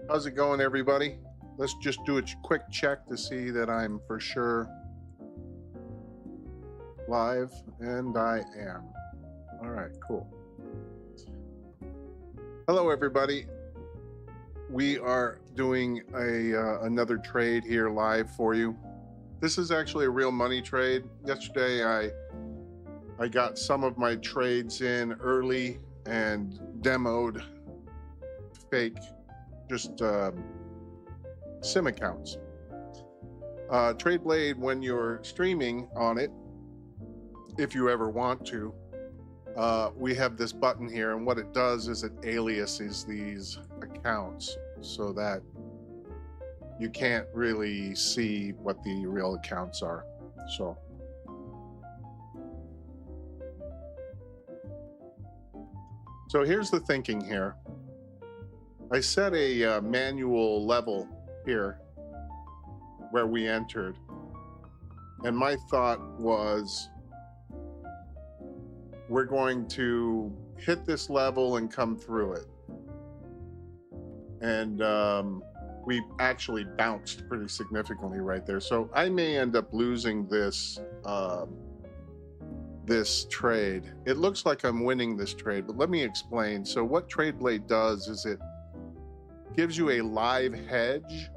How's it going, everybody? Let's just do a quick check to see that I'm for sure live, and I am. All right, cool. Hello, everybody. We are doing another trade here live for you. This is actually a real money trade. Yesterday, I got some of my trades in early and demoed fake just sim accounts. TradeBlade, when you're streaming on it, if you ever want to, we have this button here, and what it does is it aliases these accounts so that you can't really see what the real accounts are. So here's the thinking here. I set a manual level here where we entered, and my thought was we're going to hit this level and come through it. And we actually bounced pretty significantly right there. So I may end up losing this this trade. It looks like I'm winning this trade, but let me explain. So what TradeBlade does is it gives you a live hedge,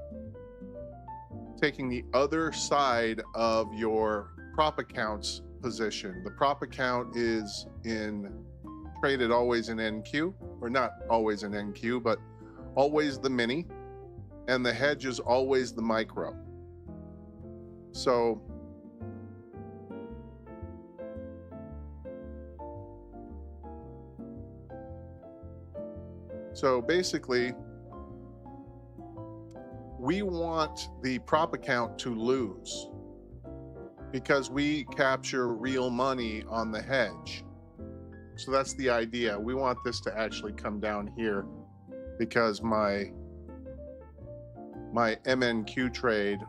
taking the other side of your prop account's position. The prop account is traded always in NQ, or not always in NQ, but always the mini, and the hedge is always the micro. So basically, we want the prop account to lose because we capture real money on the hedge. So that's the idea. We want this to actually come down here because my MNQ trade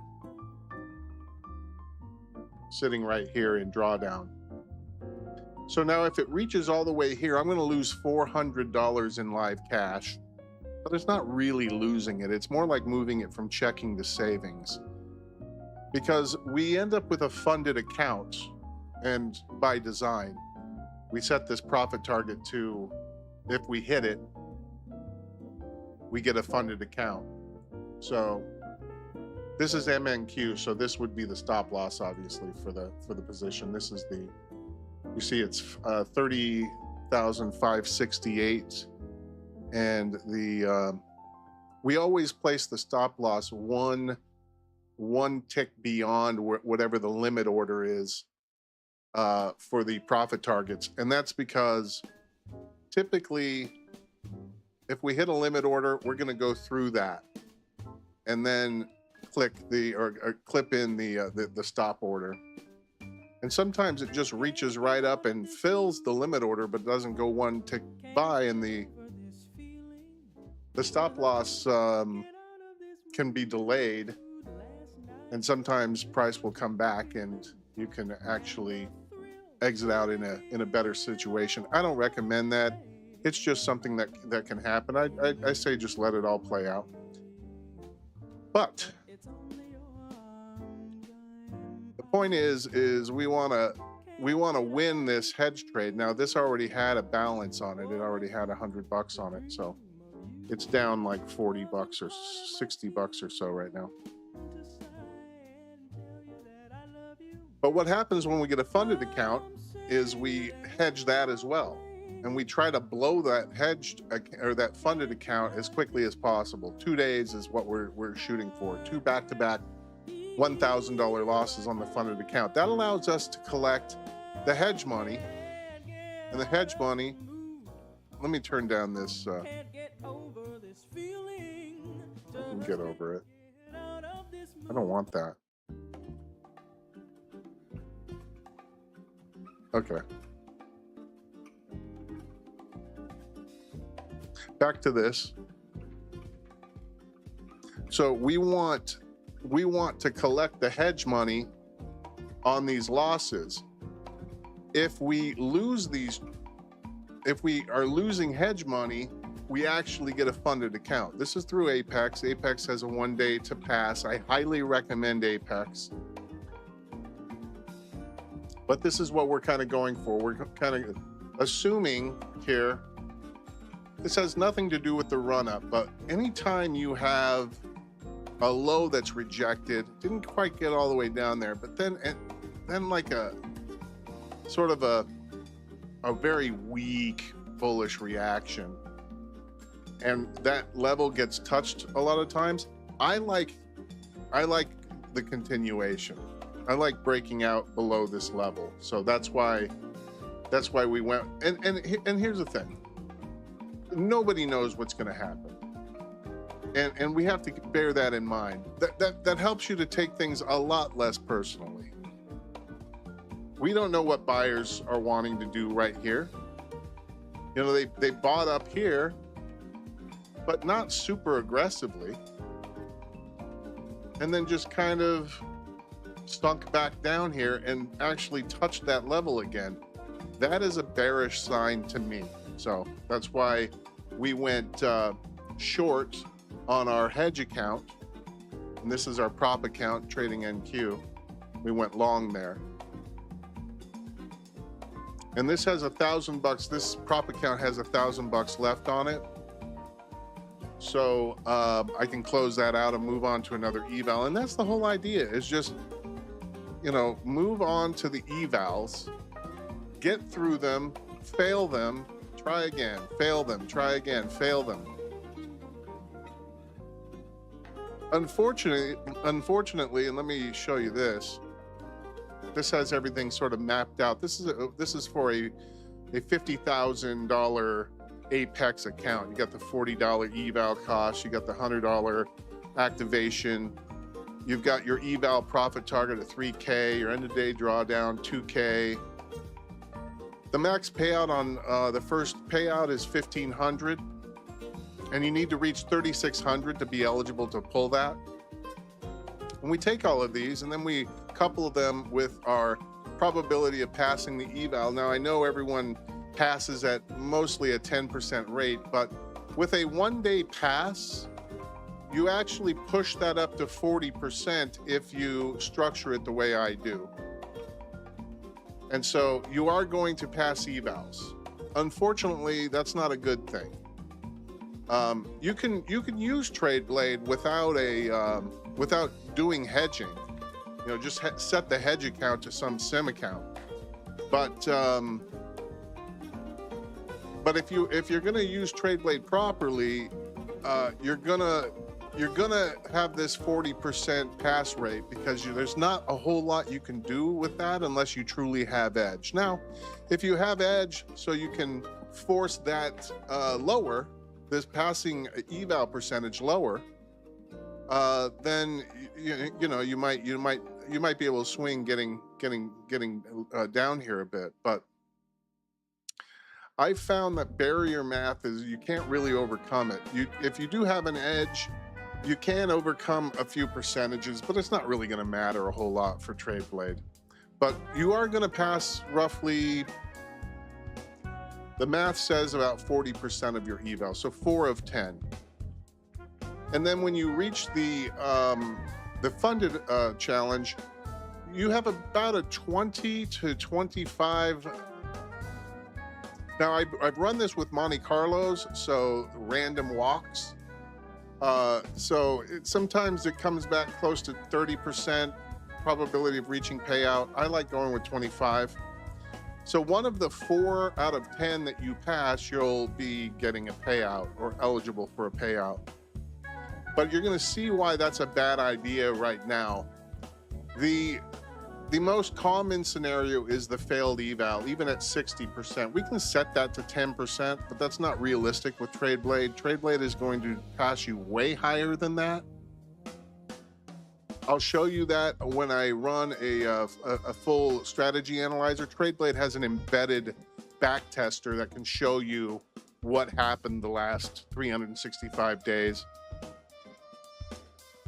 sitting right here in drawdown. So now if it reaches all the way here, I'm going to lose $400 in live cash. But it's not really losing it. It's more like moving it from checking to savings, because we end up with a funded account, and by design, we set this profit target to, if we hit it, we get a funded account. So this is MNQ, so this would be the stop loss, obviously, for the position. This is the, you see it's 30,568. And we always place the stop loss one tick beyond whatever the limit order is for the profit targets. And that's because typically, if we hit a limit order, we're going to go through that and then click or clip in the stop order. And sometimes it just reaches right up and fills the limit order, but doesn't go one tick by, and the stop loss can be delayed, and sometimes price will come back and you can actually exit out in a better situation. I don't recommend that. It's just something that can happen. I say just let it all play out. But the point is we want to win this hedge trade. Now this already had a balance on it. It already had $100 on it, so it's down like $40 or $60 or so right now. But what happens when we get a funded account is we hedge that as well, and we try to blow that hedged or that funded account as quickly as possible. 2 days is what we're shooting for. 2 back-to-back $1,000 losses on the funded account. That allows us to collect the hedge money, and the hedge money. Let me turn down this. I can get over it. I don't want that. Okay. Back to this. So we want to collect the hedge money on these losses. If we lose these, if we are losing hedge money, we actually get a funded account. This is through Apex. Apex has a 1 day to pass. I highly recommend Apex. But this is what we're kind of going for. We're kind of assuming here, this has nothing to do with the run up, but anytime you have a low that's rejected, didn't quite get all the way down there, but then like a sort of a very weak bullish reaction, and that level gets touched a lot of times, I like the continuation. I like breaking out below this level. So that's why we went, and here's the thing. Nobody knows what's going to happen. And we have to bear that in mind. That helps you to take things a lot less personally. We don't know what buyers are wanting to do right here. You know, they bought up here, but not super aggressively. And then just kind of stunk back down here and actually touched that level again. That is a bearish sign to me. So that's why we went short on our hedge account. And this is our prop account, trading NQ. We went long there. And this has $1,000. This prop account has $1,000 left on it. So I can close that out and move on to another eval. And that's the whole idea, is just, you know, move on to the evals, get through them, fail them, try again, fail them, try again, fail them. Unfortunately, and let me show you this. This has everything sort of mapped out. This is for a $50,000 Apex account. You got the $40 eval cost, you got the $100 activation, you've got your eval profit target at 3K, your end of day drawdown 2K. The max payout on the first payout is $1,500, and you need to reach 3,600 to be eligible to pull that. And we take all of these and then we couple them with our probability of passing the eval. Now I know everyone passes at mostly a 10% rate, but with a 1 day pass, you actually push that up to 40% if you structure it the way I do. And so you are going to pass evals. Unfortunately, that's not a good thing. You can use TradeBlade without doing hedging. You know, just set the hedge account to some sim account. But if you're going to use TradeBlade properly, you're gonna have this 40% pass rate, because there's not a whole lot you can do with that unless you truly have edge. Now, if you have edge, so you can force that lower, this passing eval percentage lower, then you might be able to swing getting down here a bit. But I found that barrier math is, you can't really overcome it. If you do have an edge, you can overcome a few percentages, but it's not really going to matter a whole lot for TradeBlade. But you are going to pass roughly, the math says, about 40% of your eval, so 4 of 10. And then when you reach the funded challenge, you have about a 20 to 25. Now I've run this with Monte Carlos, so random walks. So sometimes it comes back close to 30% probability of reaching payout. I like going with 25. So one of the 4 out of 10 that you pass, you'll be getting a payout or eligible for a payout. But you're going to see why that's a bad idea right now. The most common scenario is the failed eval, even at 60%. We can set that to 10%, but that's not realistic with TradeBlade. TradeBlade is going to pass you way higher than that. I'll show you that when I run a full strategy analyzer. TradeBlade has an embedded back tester that can show you what happened the last 365 days.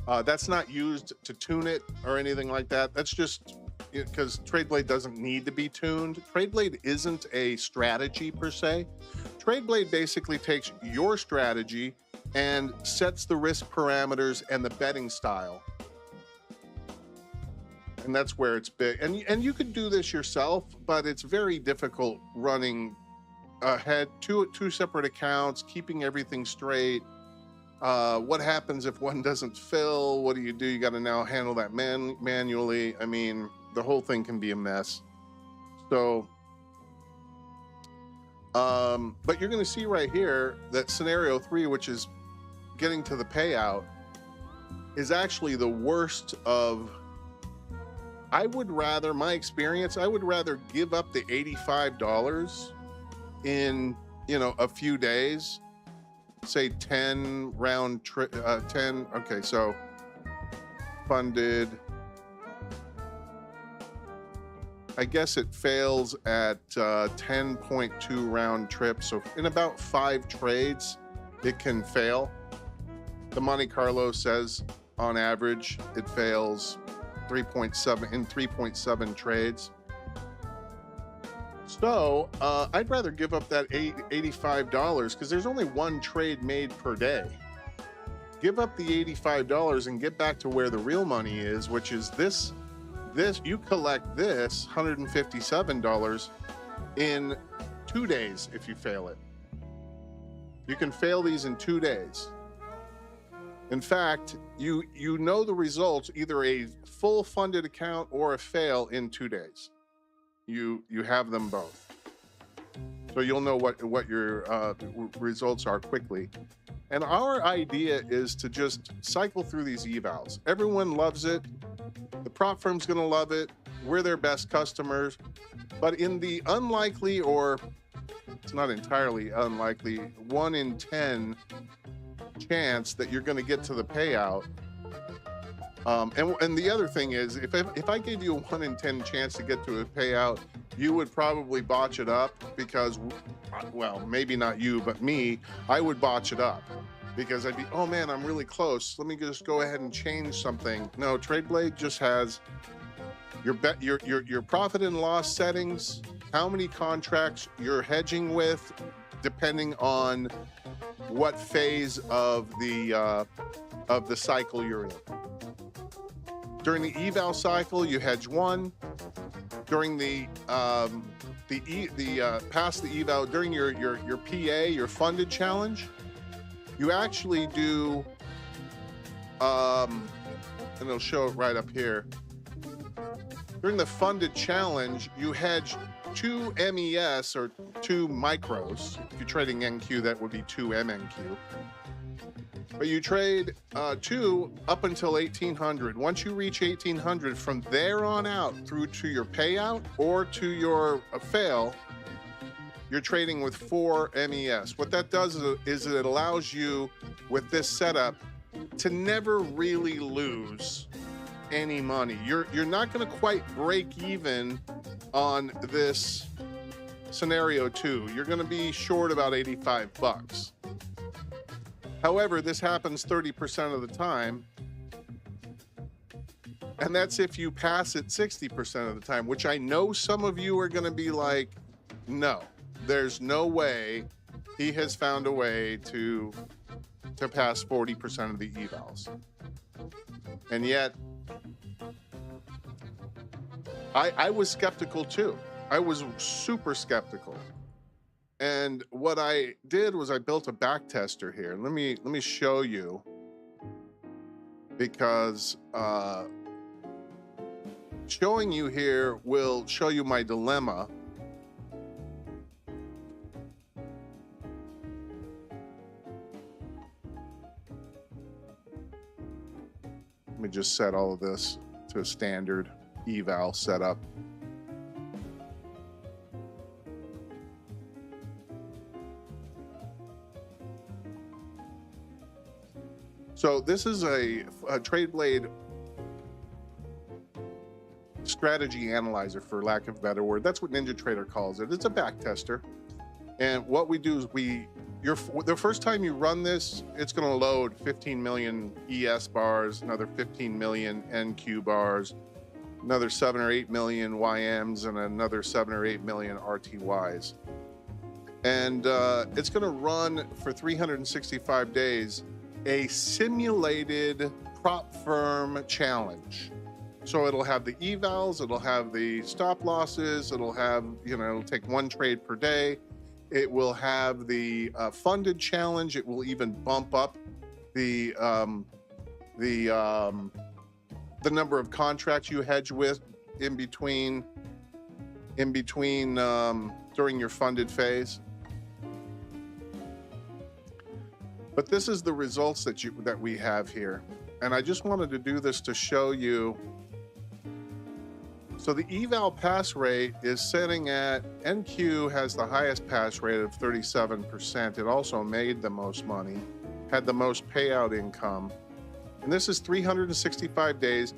That's not used to tune it or anything like that. That's just because TradeBlade doesn't need to be tuned. TradeBlade isn't a strategy per se. TradeBlade basically takes your strategy and sets the risk parameters and the betting style. And that's where it's big. And you could do this yourself, but it's very difficult running ahead two separate accounts, keeping everything straight. What happens if one doesn't fill? What do? You got to now handle that manually. I mean, the whole thing can be a mess. So, but you're going to see right here that scenario 3, which is getting to the payout, is actually the worst of. I would rather, my experience, I would rather give up the $85 in, a few days, say 10 round trip, 10. Okay. So funded, I guess it fails at 10.2 round trips. So in about 5 trades, it can fail. The Monte Carlo says on average, it fails 3.7 trades. So I'd rather give up that $85 because there's only 1 trade made per day. Give up the $85 and get back to where the real money is, which is this you collect this $157 in 2 days if you fail it. You can fail these in 2 days. In fact, you know the results, either a full funded account or a fail in 2 days. You have them both. So you'll know what your results are quickly. And our idea is to just cycle through these evals. Everyone loves it. The prop firm's going to love it. We're their best customers. But in the unlikely, or it's not entirely unlikely, 1 in 10 chance that you're going to get to the payout. And the other thing is, if I gave you a 1 in 10 chance to get to a payout, you would probably botch it up because, well, maybe not you, but me, I would botch it up because I'd be, oh man, I'm really close. Let me just go ahead and change something. No, TradeBlade just has your profit and loss settings, how many contracts you're hedging with, depending on what phase of the cycle you're in. During the eval cycle, you hedge 1. During the past the eval, during your PA, your funded challenge, you actually do, and it'll show it right up here. During the funded challenge, you hedge 2 MES or 2 micros. If you're trading NQ, that would be 2 MNQ. But you trade 2 up until 1800. Once you reach 1800, from there on out through to your payout or to your fail, you're trading with 4 MES. What that does is it allows you, with this setup, to never really lose any money. You're not going to quite break even on this scenario 2. You're going to be short about 85 bucks. However, this happens 30% of the time, and that's if you pass it 60% of the time, which I know some of you are going to be like, no, there's no way he has found a way to pass 40% of the evals. And yet, I was skeptical too. I was super skeptical. And what I did was I built a back tester here. Let me show you, because showing you here will show you my dilemma. Let me just set all of this to a standard eval setup. So this is a TradeBlade strategy analyzer, for lack of a better word. That's what NinjaTrader calls it. It's a back tester. And what we do is the first time you run this, it's going to load 15 million ES bars, another 15 million NQ bars, another 7 or 8 million YMs, and another 7 or 8 million RTYs. And it's going to run for 365 days a simulated prop firm challenge. So it'll have the evals, it'll have the stop losses, it'll have, you know, it'll take one trade per day. It will have the funded challenge. It will even bump up the number of contracts you hedge with in between during your funded phase. But this is the results that we have here. And I just wanted to do this to show you. So the eval pass rate is sitting at, NQ has the highest pass rate of 37%. It also made the most money, had the most payout income. And this is 365 days.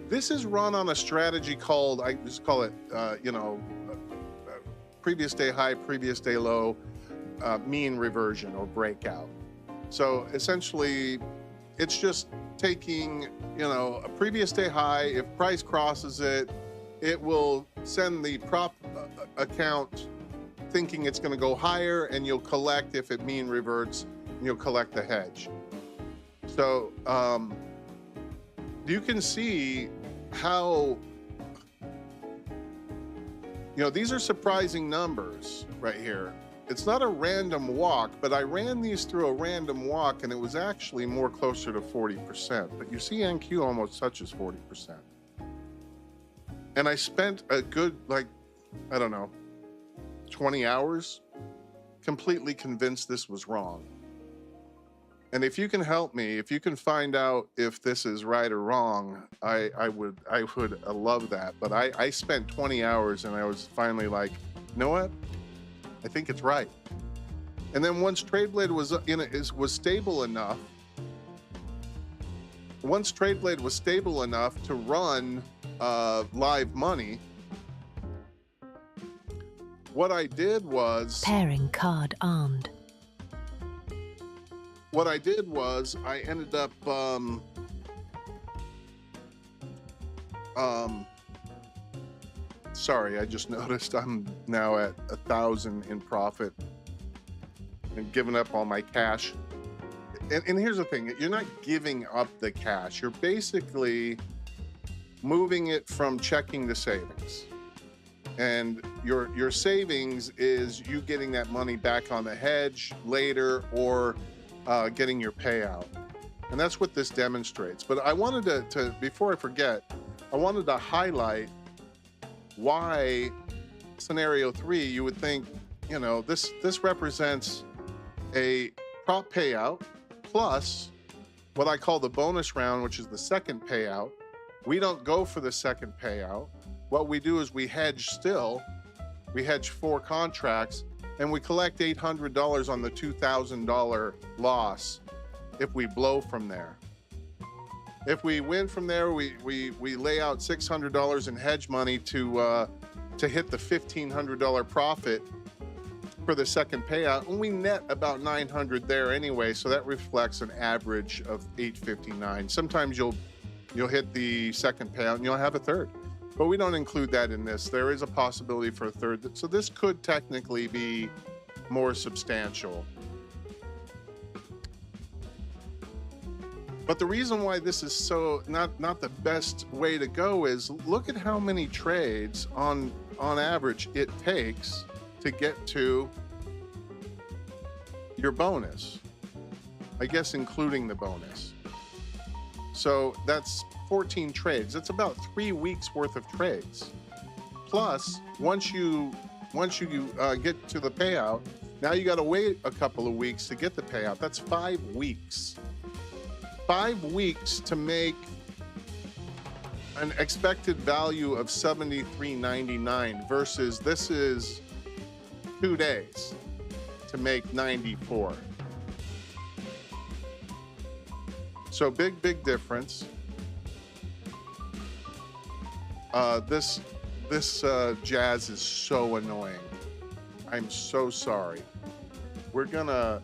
This is run on a strategy called, I just call it, previous day high, previous day low, mean reversion or breakout. So essentially, it's just taking, you know, a previous day high. If price crosses it, it will send the prop account thinking it's going to go higher, and you'll collect if it mean reverts, and you'll collect the hedge. So you can see how, you know, these are surprising numbers right here. It's not a random walk, but I ran these through a random walk, and it was actually more closer to 40%. But you see NQ almost touches 40%. And I spent a good, like, I don't know, 20 hours completely convinced this was wrong. And if you can help me, if you can find out if this is right or wrong, I would love that. But I spent 20 hours and I was finally like, you know what? I think it's right. And then once TradeBlade was stable enough, to run live money, what I did was pairing card armed. What I did was I ended up sorry, I just noticed I'm now at 1,000 in profit and giving up all my cash. And here's the thing, you're not giving up the cash. You're basically moving it from checking to savings. And your savings is you getting that money back on the hedge later, or getting your payout. And that's what this demonstrates. But I wanted to before I forget, I wanted to highlight why scenario 3, you would think, you know, this represents a prop payout plus what I call the bonus round, which is the second payout. We don't go for the second payout. What we do is we hedge still. We hedge 4 contracts, and we collect $800 on the $2,000 loss if we blow from there. If we win from there, we lay out $600 in hedge money to hit the $1,500 profit for the second payout, and we net about $900 there anyway, so that reflects an average of $859. Sometimes you'll hit the second payout and you'll have a third, but we don't include that in this. There is a possibility for a third, so this could technically be more substantial. But the reason why this is so not the best way to go is look at how many trades on average it takes to get to your bonus, I guess including the bonus. So that's 14 trades. That's about 3 weeks worth of trades. Plus, once you get to the payout, now you got to wait a couple of weeks to get the payout. That's 5 weeks. 5 weeks to make an expected value of $73.99 versus this is 2 days to make 94. So big difference. This jazz is so annoying. I'm so sorry. We're gonna,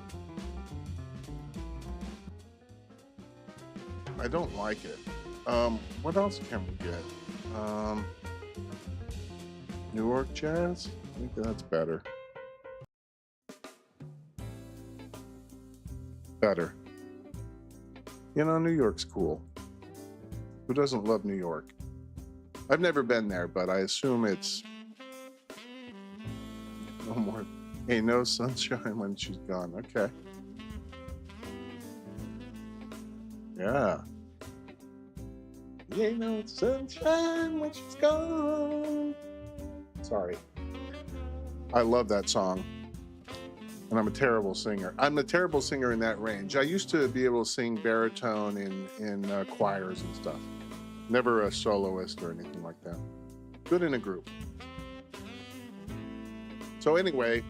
I don't like it. What else can we get? New York Jazz? I think that's better. better. You know, New York's cool. Who doesn't love New York? I've never been there, but I assume it's no more. Ain't no sunshine when she's gone. Okay. Yeah. Ain't no sunshine when she's gone. Sorry. I love that song. And I'm a terrible singer. I'm a terrible singer in that range. I used to be able to sing baritone in choirs and stuff. Never a soloist or anything like that. Good in a group. So anyway,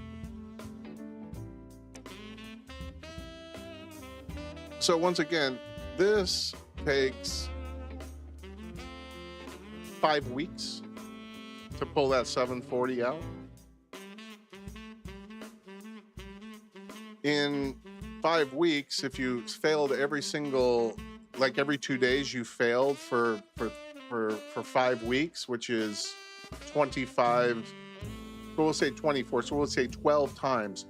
so once again, this takes 5 weeks to pull that 740 out. In 5 weeks, if you failed every single, like every 2 days you failed for 5 weeks, which is 25, so we'll say 24, so we'll say 12 times.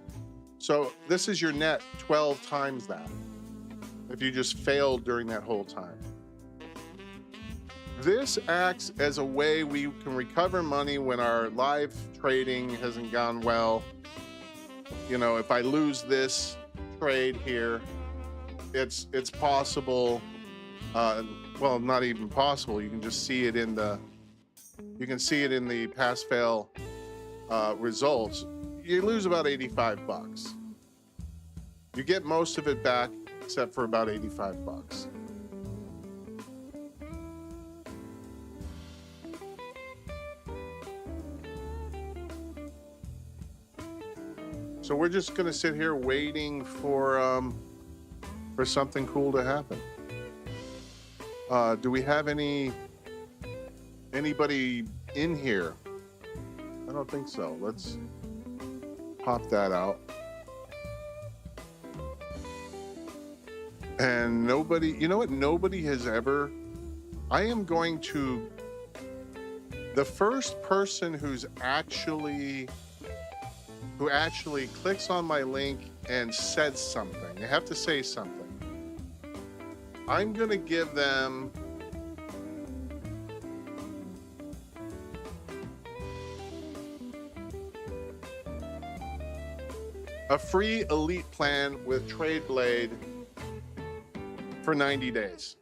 So this is your net 12 times that, if you just failed during that whole time. This acts as a way we can recover money when our live trading hasn't gone well. You know, if I lose this trade here, it's possible. Well, not even possible. You can just see it in the pass fail results. You lose about $85. You get most of it back, except for about $85. So we're just gonna sit here waiting for something cool to happen. Do we have anybody in here? I don't think so. Let's pop that out. And nobody, you know what? Nobody has ever. I am going to. The first person who actually clicks on my link and said something. They have to say something. I'm going to give them a free elite plan with TradeBlade for 90 days.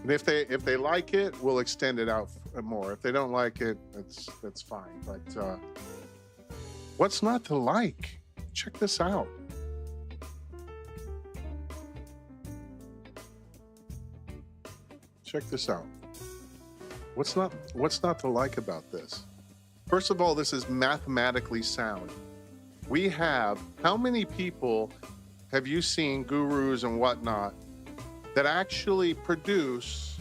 And if they like it, we'll extend it out more. If they don't like it, that's fine. But what's not to like? Check this out. Check this out. What's not to like about this? First of all, this is mathematically sound. We have, how many people have you seen, gurus and whatnot, that actually produce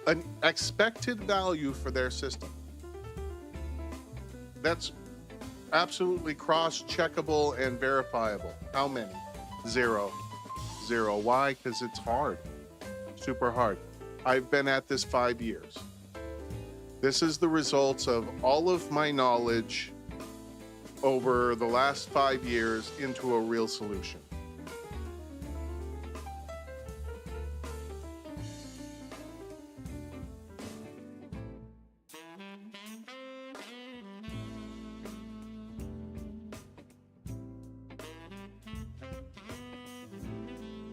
an expected value for their system? That's absolutely cross-checkable and verifiable. How many? Zero. Why? Because it's hard. Super hard. I've been at this 5 years. This is the results of all of my knowledge over the last 5 years into a real solution.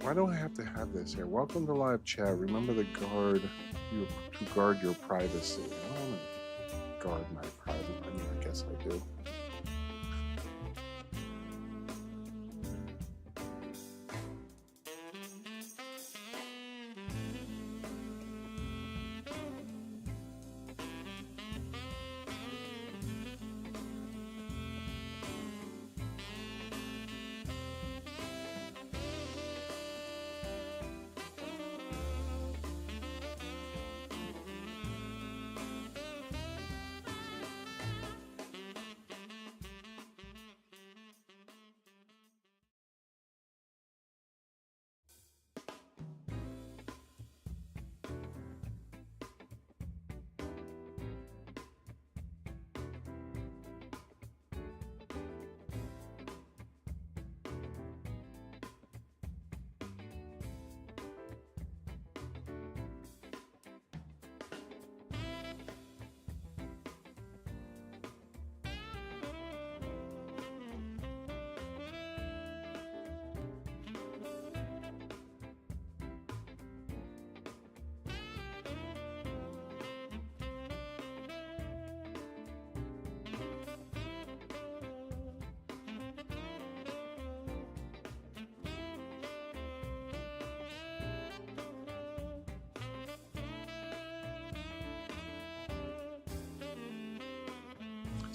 Why do I have to have this here? Welcome to live chat. Remember to guard your privacy. I don't want to guard my privacy. I mean, I guess I do.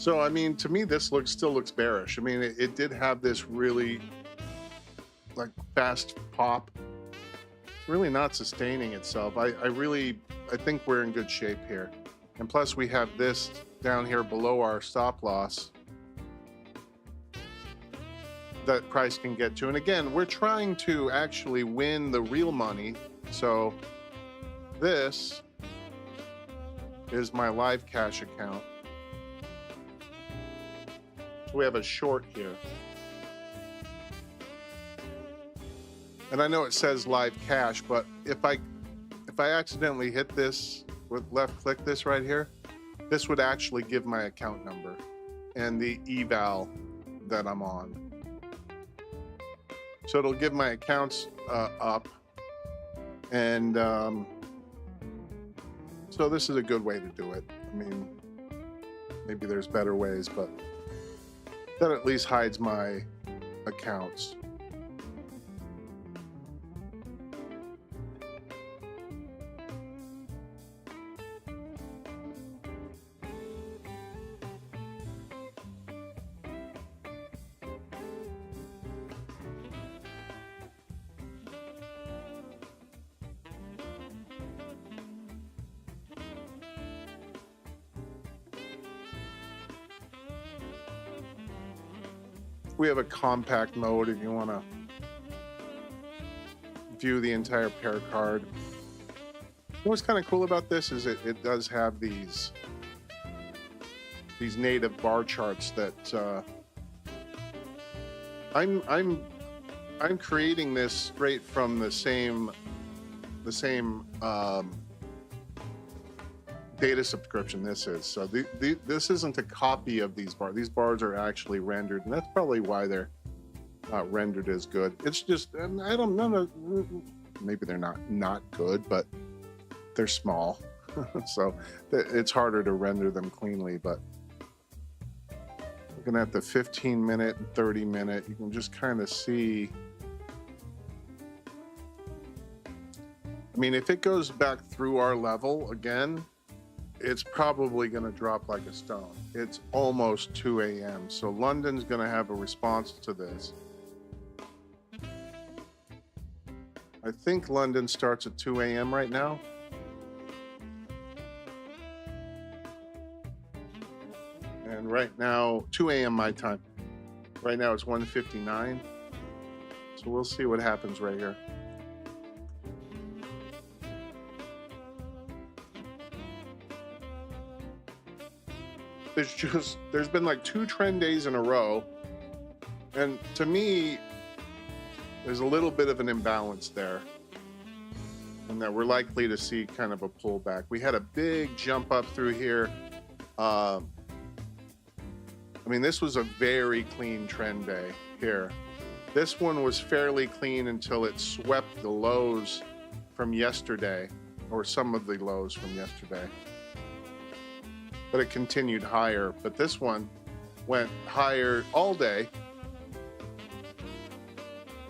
So, I mean, to me, this still looks bearish. I mean, it did have this really like fast pop. It's really not sustaining itself. I think we're in good shape here. And plus we have this down here below our stop loss that price can get to. And again, we're trying to actually win the real money. So this is my live cash account. So we have a short here. And I know it says live cash, but if I accidentally hit this with left click this right here, this would actually give my account number and the eval that I'm on. So it'll give my accounts up. And so this is a good way to do it. I mean, maybe there's better ways, but that at least hides my accounts. We have a compact mode if you want to view the entire pair card. What's kind of cool about this is it does have these native bar charts that I'm creating this straight from the same data subscription this is. So this isn't a copy of these bars. These bars are actually rendered, and that's probably why they're not rendered as good. It's just, I don't know, maybe they're not good, but they're small. So it's harder to render them cleanly. But looking at the 15-minute and 30-minute, you can just kind of see. I mean, if it goes back through our level again, it's probably going to drop like a stone. It's almost 2 a.m. So London's going to have a response to this. I think London starts at 2 a.m. right now. And right now, 2 a.m. my time. Right now it's 1:59. So we'll see what happens right here. There's been like 2 trend days in a row, and to me there's a little bit of an imbalance there, and that we're likely to see kind of a pullback. We had a big jump up through here. I mean, this was a very clean trend day here. This one was fairly clean until it swept the lows from yesterday, or some of the lows from yesterday. But it continued higher. But this one went higher all day,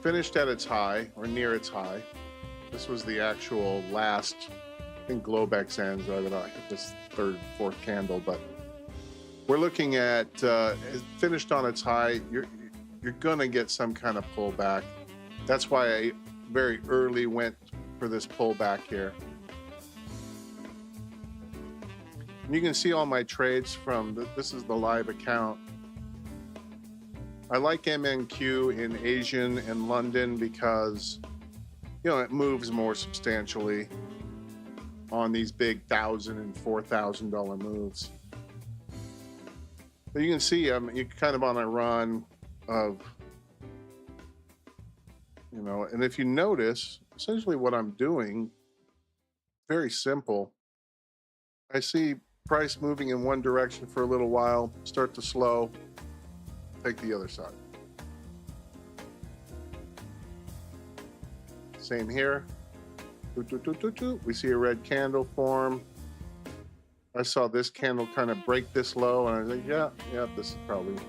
finished at its high or near its high. This was the actual last, I think Globex ends right about this 3rd, 4th candle, but we're looking at it finished on its high. You're gonna get some kind of pullback. That's why I very early went for this pullback here. You can see all my trades from this is the live account. I like MNQ in Asian and London because, you know, it moves more substantially on these big $1,000 and $4,000 moves. But you can see you're kind of on a run of, you know, and if you notice, essentially what I'm doing, very simple. I see price moving in one direction for a little while, start to slow, take the other side. Same here. We see a red candle form. I saw this candle kind of break this low, and I was like, yeah, this is probably.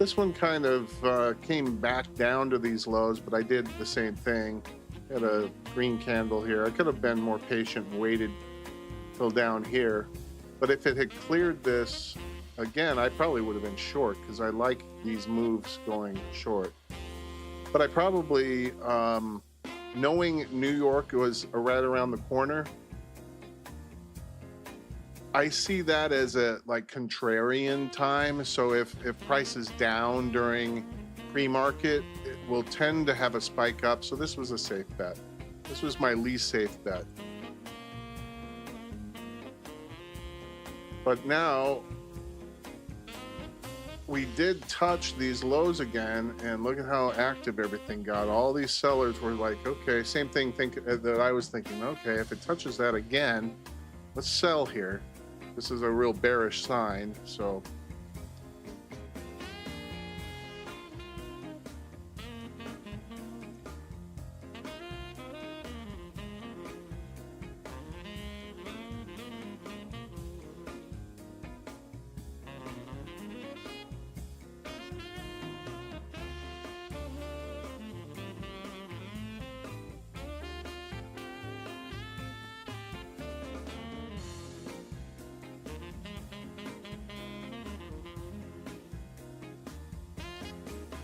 This one kind of came back down to these lows, but I did the same thing. Had a green candle here. I could have been more patient and waited till down here, but if it had cleared this again, I probably would have been short because I like these moves going short. But I probably, knowing New York was right around the corner, I see that as a like contrarian time. So if price is down during pre-market, it will tend to have a spike up. So this was a safe bet. This was my least safe bet. But now we did touch these lows again, and look at how active everything got. All these sellers were like, okay, same thing that I was thinking, okay, if it touches that again, let's sell here. This is a real bearish sign, so.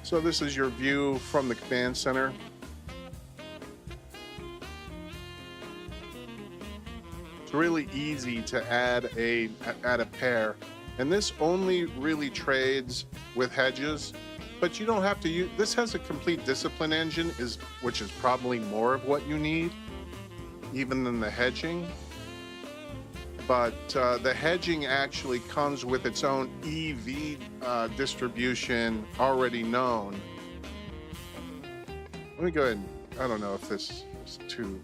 So this is your view from the command center. It's really easy to add a pair, and this only really trades with hedges, but you don't have to use. This has a complete discipline engine, which is probably more of what you need, even than the hedging. But the hedging actually comes with its own EV distribution already known. Let me go ahead and, I don't know if this is too,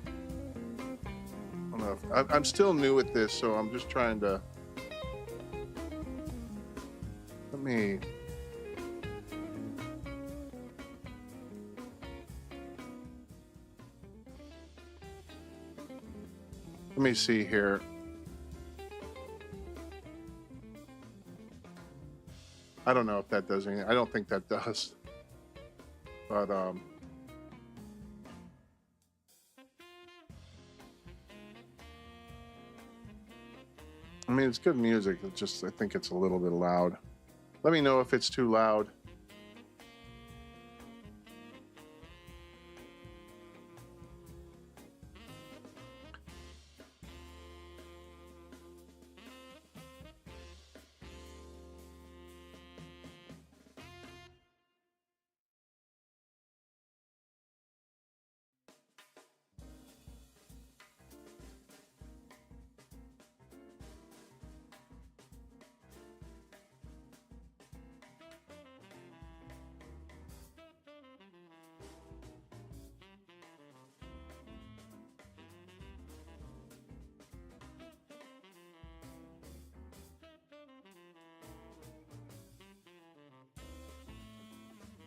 I don't know if, I'm still new at this, so I'm just trying to, let me see here. I don't know if that does anything. I don't think that does. But I mean, it's good music. It's just, I think it's a little bit loud. Let me know if it's too loud.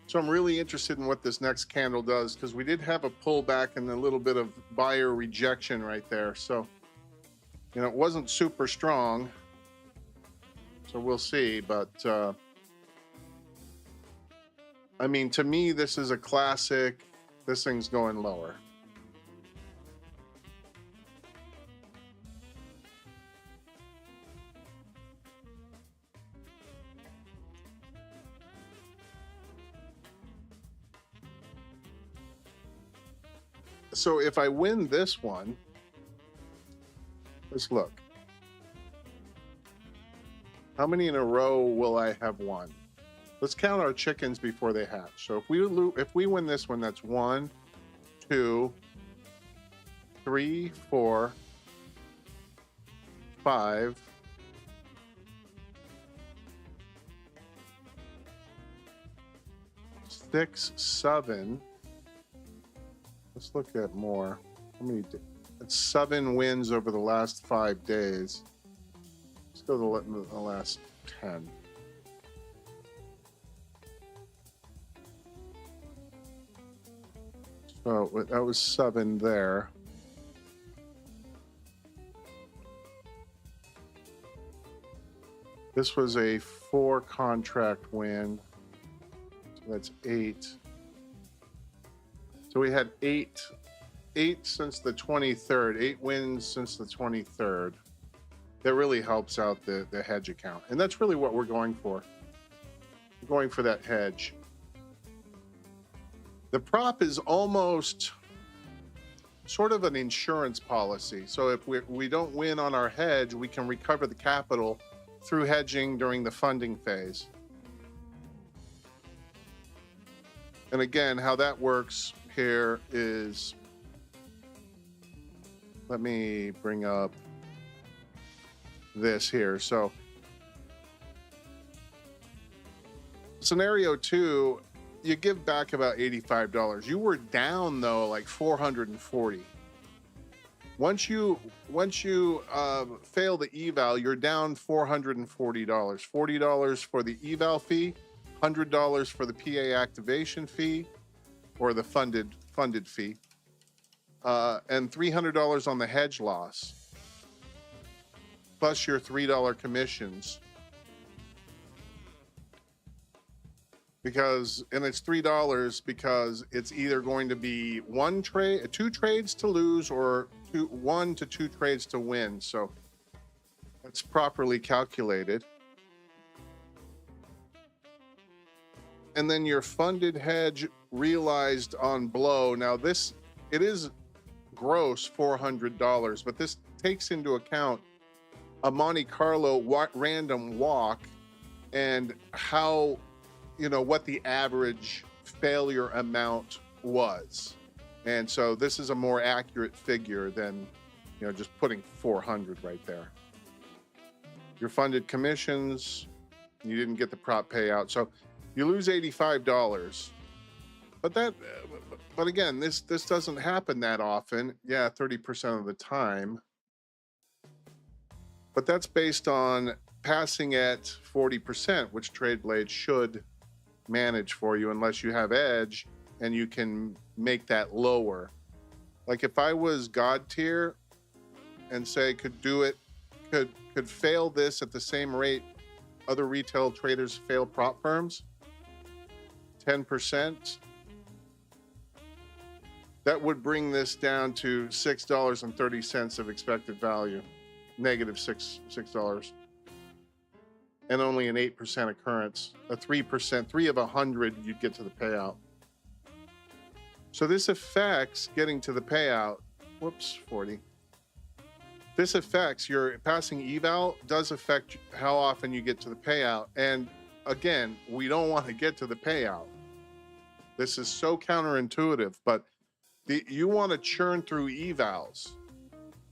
So I'm really interested in what this next candle does, because we did have a pullback and a little bit of buyer rejection right there. So, you know, it wasn't super strong. So we'll see. But, I mean, to me, this is a classic. This thing's going lower. So if I win this one, let's look. How many in a row will I have won? Let's count our chickens before they hatch. So if we win this one, that's 1, 2, 3, 4, 5, 6, 7. Let's look at more. How many? It's 7 wins over the last 5 days. Let's go to the last 10. So that was 7 there. This was a 4 contract win. So that's 8. So we had 8 since the 23rd, 8 wins since the 23rd. that really helps out the hedge account. And that's really what we're going for. We're going for that hedge. The prop is almost sort of an insurance policy. So if we don't win on our hedge, we can recover the capital through hedging during the funding phase. And again, how that works here is, let me bring up this here. So scenario 2, you give back about $85. You were down though like $440. Once you fail the eval, you're down $440. $40 for the eval fee, $100 for the PA activation fee, or the funded fee, and $300 on the hedge loss, plus your $3 commissions. And it's $3 because it's either going to be 2 trades to lose, or 1 to 2 trades to win. So that's properly calculated. And then your funded hedge realized on blow. Now it is gross $400, but this takes into account a Monte Carlo random walk and how, what the average failure amount was. And so this is a more accurate figure than, just putting 400 right there. Your funded commissions, you didn't get the prop payout. So you lose $85. But again, this doesn't happen that often. Yeah, 30% of the time. But that's based on passing at 40%, which TradeBlade should manage for you unless you have edge and you can make that lower. Like if I was God tier and say could fail this at the same rate other retail traders fail prop firms, 10%, that would bring this down to $6.30 of expected value, negative $6, and only an 8% occurrence. A 3%, 3 of 100, you'd get to the payout. So this affects getting to the payout. Whoops, 40. This affects your passing eval, does affect how often you get to the payout. And again, we don't want to get to the payout. This is so counterintuitive, but you want to churn through evals.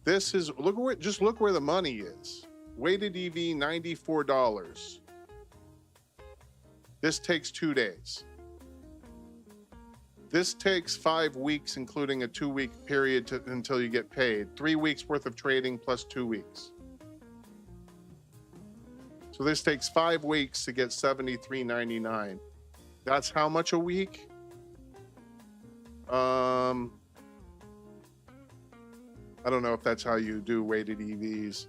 This is, look where the money is. Weighted EV, $94. This takes 2 days. This takes 5 weeks, including a 2-week period until you get paid. 3 weeks worth of trading plus 2 weeks. So this takes 5 weeks to get $73.99. That's how much a week? I don't know if that's how you do weighted EVs.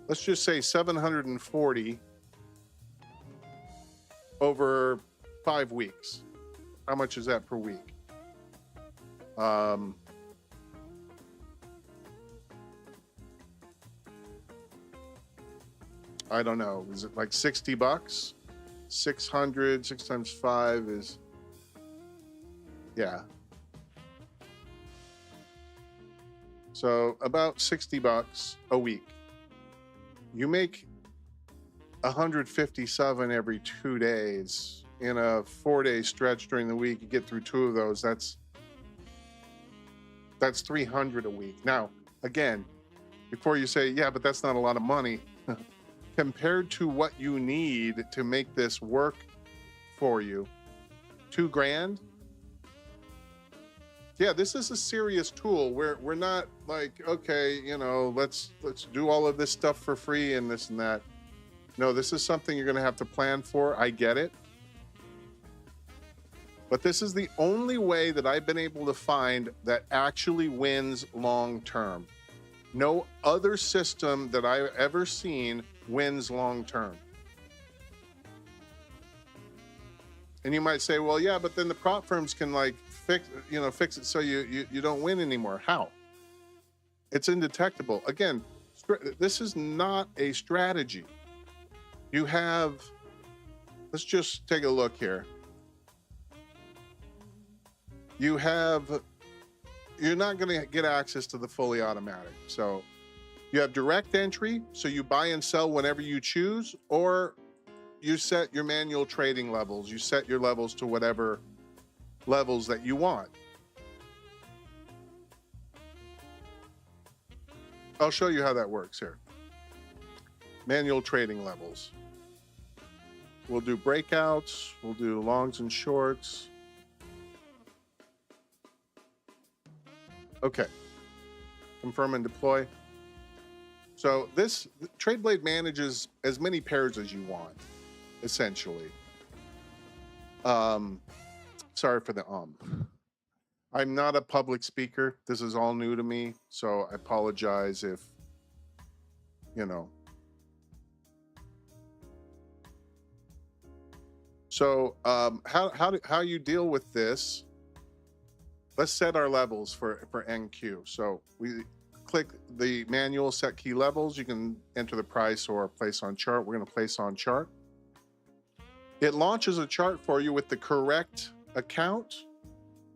Let's just say 740 over 5 weeks. How much is that per week? I don't know. Is it like $60? 600, 6 times 5 is, yeah. So about $60 a week. You make 157 every 2 days. In a 4-day stretch during the week, you get through 2 of those. That's 300 a week. Now, again, before you say, yeah, but that's not a lot of money, compared to what you need to make this work for you, $2,000. Yeah, this is a serious tool. We're not like, okay, let's do all of this stuff for free and this and that. No, this is something you're going to have to plan for. I get it. But this is the only way that I've been able to find that actually wins long term. No other system that I've ever seen wins long term. And you might say, well, yeah, but then the prop firms can like fix it so you don't win anymore. How? It's indetectable. Again, this is not a strategy. You have, let's just take a look here. You're not going to get access to the fully automatic. So you have direct entry, so you buy and sell whenever you choose, or you set your manual trading levels. You set your levels to whatever levels that you want. I'll show you how that works here. Manual trading levels. We'll do breakouts. We'll do longs and shorts. Okay. Confirm and deploy. So this TradeBlade manages as many pairs as you want, essentially. Sorry for the I'm not a public speaker. This is all new to me, so I apologize if, So how you deal with this? Let's set our levels for NQ. So we click the manual set key levels. You can enter the price or place on chart. We're going to place on chart. It launches a chart for you with the correct account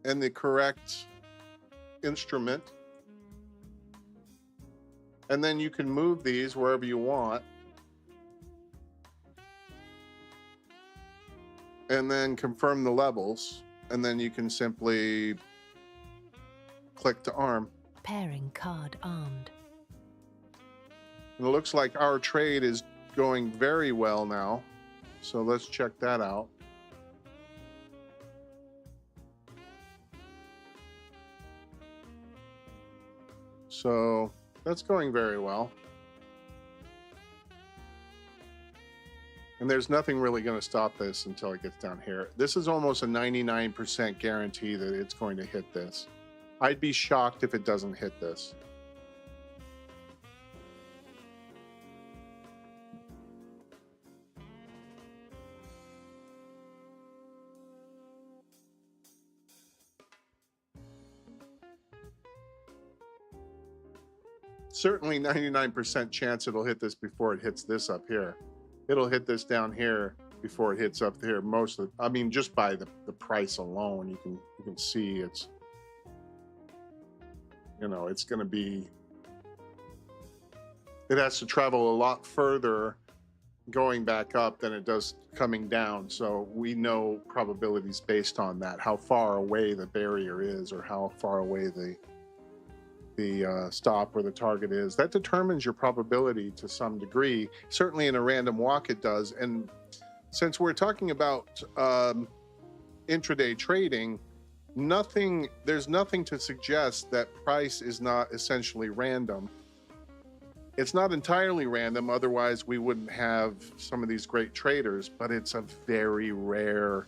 and the correct instrument. And then you can move these wherever you want. And then confirm the levels. And then you can simply click to arm. Pairing card armed. And it looks like our trade is going very well now. So let's check that out. So that's going very well. And there's nothing really going to stop this until it gets down here. This is almost a 99% guarantee that it's going to hit this. I'd be shocked if it doesn't hit this. Certainly 99% chance it'll hit this before it hits this up here. It'll hit this down here before it hits up here. I mean, just by the price alone, you can see it's, it's going to be, it has to travel a lot further going back up than it does coming down. So we know probabilities based on that, how far away the barrier is or how far away the stop or the target is. That determines your probability to some degree. Certainly in a random walk it does. And since we're talking about intraday trading, there's nothing to suggest that price is not essentially random. It's not entirely random, otherwise we wouldn't have some of these great traders, but it's a very rare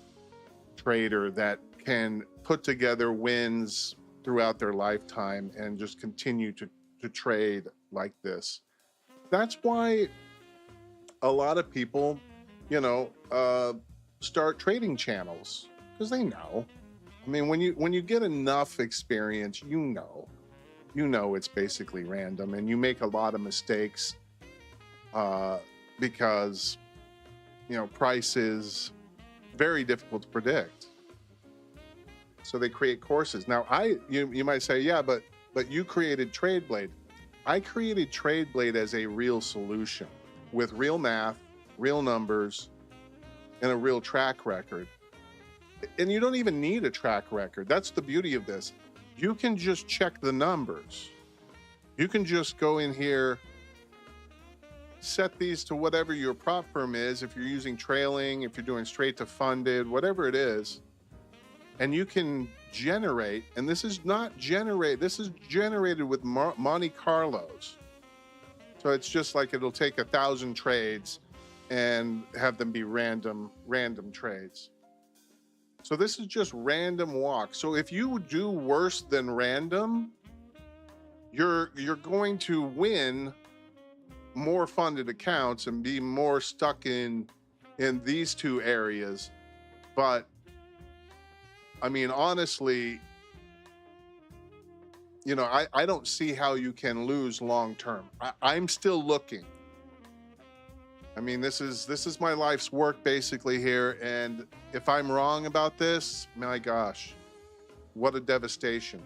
trader that can put together wins throughout their lifetime and just continue to trade like this. That's why a lot of people, start trading channels, because they know. I mean, when you get enough experience, you know it's basically random, and you make a lot of mistakes because price is very difficult to predict. So they create courses. Now, you might say, yeah, but you created TradeBlade. I created TradeBlade as a real solution with real math, real numbers, and a real track record. And you don't even need a track record. That's the beauty of this. You can just check the numbers. You can just go in here, set these to whatever your prop firm is. If you're using trailing, if you're doing straight to funded, whatever it is. And you can generate, and this is generated with Monte Carlos. So it's just like it'll take 1,000 trades and have them be random trades. So this is just random walk. So if you do worse than random, you're going to win more funded accounts and be more stuck in these two areas. But I mean, honestly, you know, I don't see how you can lose long term. I'm still looking. I mean, this is my life's work basically here, and if I'm wrong about this, my gosh, what a devastation.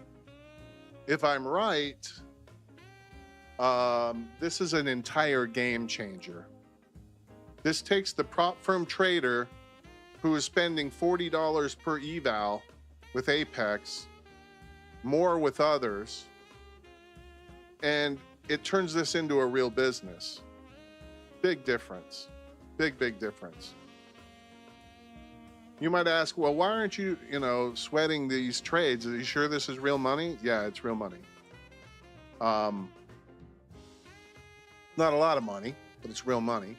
If I'm right, this is an entire game changer. This takes the prop firm trader who is spending $40 per eval with Apex, more with others, and it turns this into a real business. Big difference. Big difference. You might ask, well, why aren't you, sweating these trades? Are you sure this is real money? Yeah, it's real money. Not a lot of money, but it's real money.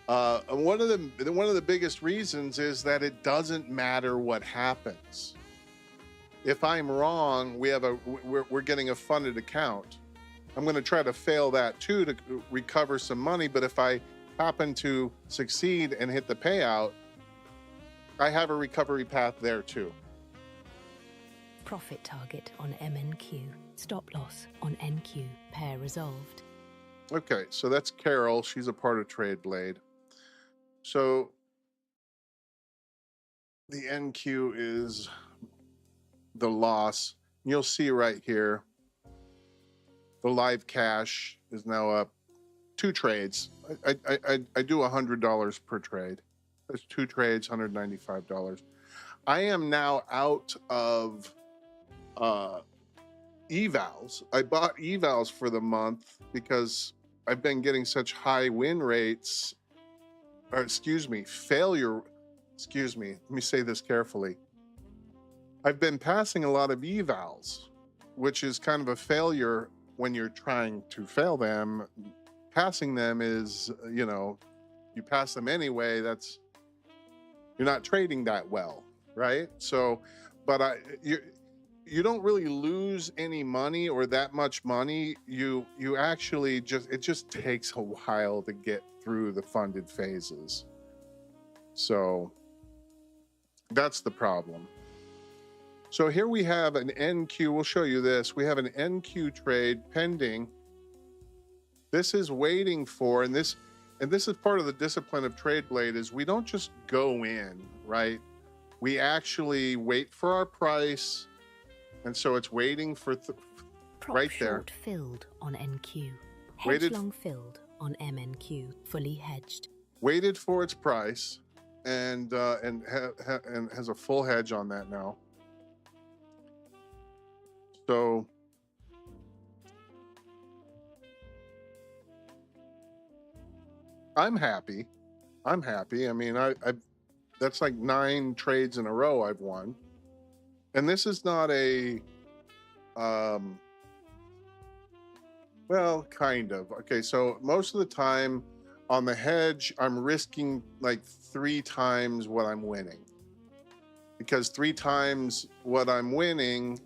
And one of the biggest reasons is that it doesn't matter what happens. If I'm wrong, we're getting a funded account. I'm going to try to fail that too to recover some money. But if I happen to succeed and hit the payout, I have a recovery path there too. Profit target on MNQ. Stop loss on NQ. Pair resolved. Okay, so that's Carol. She's a part of TradeBlade. So the NQ is the loss. You'll see right here, the live cash is now up 2 trades. I do $100 per trade. There's 2 trades, $195. I am now out of evals. I bought evals for the month because I've been getting such high win rates, failure. Let me say this carefully. I've been passing a lot of evals, which is kind of a failure when you're trying to fail them. Passing them is, you pass them anyway. You're not trading that well, right? So, but you don't really lose any money or that much money. You actually it just takes a while to get through the funded phases. So that's the problem. So here we have an NQ. We'll show you this. We have an NQ trade pending. This is waiting for, and this is part of the discipline of TradeBlade, is we don't just go in, right? We actually wait for our price, and so it's waiting for right there. Short filled on NQ. Hedge Waited, long filled on MNQ. Fully hedged. Waited for its price, and has a full hedge on that now. So I'm happy. I mean, that's like 9 trades in a row I've won. And this is not a, well, kind of. Okay, so most of the time on the hedge, I'm risking like 3 times what I'm winning. Because 3 times what I'm winning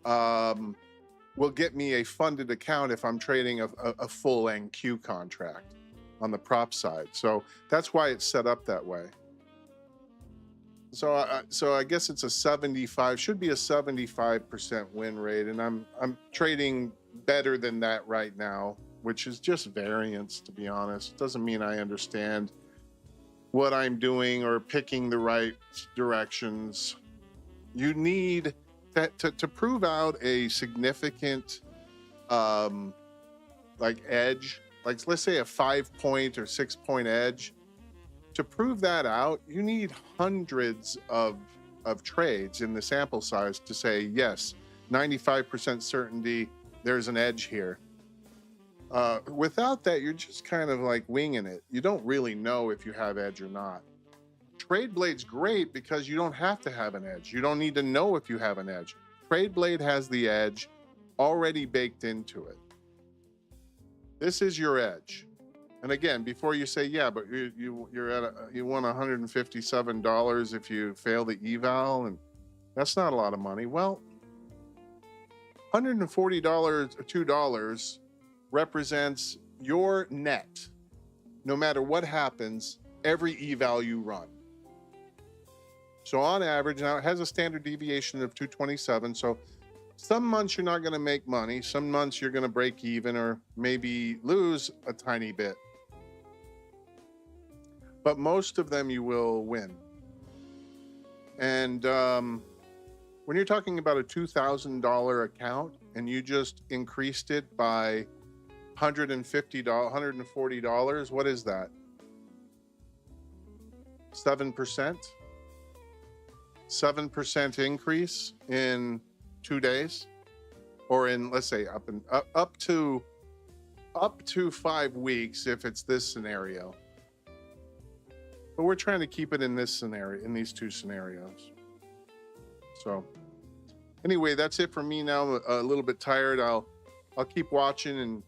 will get me a funded account if I'm trading a full NQ contract on the prop side. So that's why it's set up that way. So I guess it's should be a 75% win rate, and I'm trading better than that right now, which is just variance, to be honest. It doesn't mean I understand what I'm doing or picking the right directions. You need that to prove out a significant like edge, like let's say a 5-point or 6-point edge. To prove that out, you need hundreds of trades in the sample size to say, yes, 95% certainty there's an edge here. Without that, you're just kind of like winging it. You don't really know if you have edge or not. TradeBlade's great because you don't have to have an edge. You don't need to know if you have an edge. TradeBlade has the edge already baked into it. This is your edge. And again, before you say, yeah, but you won $157 if you fail the eval, and that's not a lot of money. Well, $140 or $2 represents your net, no matter what happens, every eval you run. So on average, now it has a standard deviation of 227. So some months you're not going to make money. Some months you're going to break even or maybe lose a tiny bit. But most of them you will win. And when you're talking about a $2,000 account and you just increased it by $150, $140, what is that? 7%? 7% increase in 2 days, or in, let's say, up to 5 weeks if it's this scenario. But we're trying to keep it in this scenario, in these two scenarios. So anyway, that's it for me now. I'm a little bit tired. I'll keep watching, and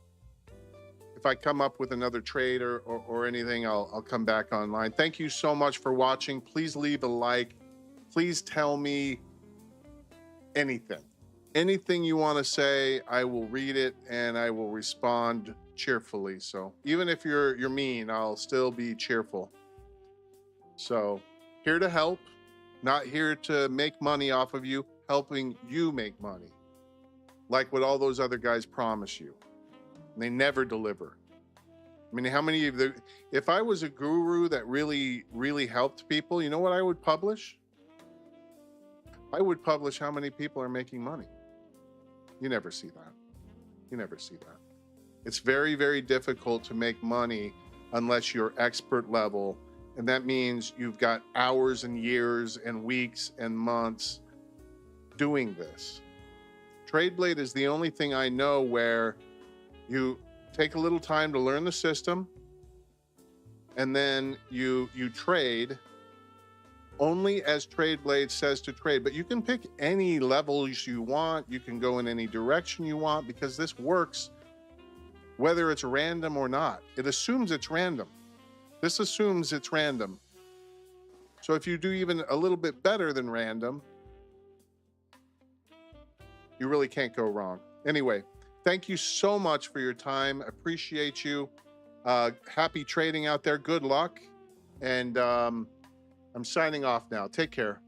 if I come up with another trade or anything, I'll come back online. Thank you so much for watching. Please leave a like. Please tell me anything you want to say. I will read it and I will respond cheerfully. So even if you're mean, I'll still be cheerful. So here to help, not here to make money off of you, helping you make money, like what all those other guys promise you. They never deliver. I mean, how many of the, if I was a guru that really helped people, you know what I would publish? I would publish how many people are making money. You never see that. You never see that. It's very, very difficult to make money unless you're expert level. And that means you've got hours and years and weeks and months doing this. TradeBlade is the only thing I know where you take a little time to learn the system, and then you trade only as TradeBlade says to trade. But you can pick any levels you want. You can go in any direction you want, because this works whether it's random or not. It assumes it's random. This assumes it's random. So if you do even a little bit better than random, you really can't go wrong. Anyway, thank you so much for your time. Appreciate you. Happy trading out there. Good luck. And I'm signing off now. Take care.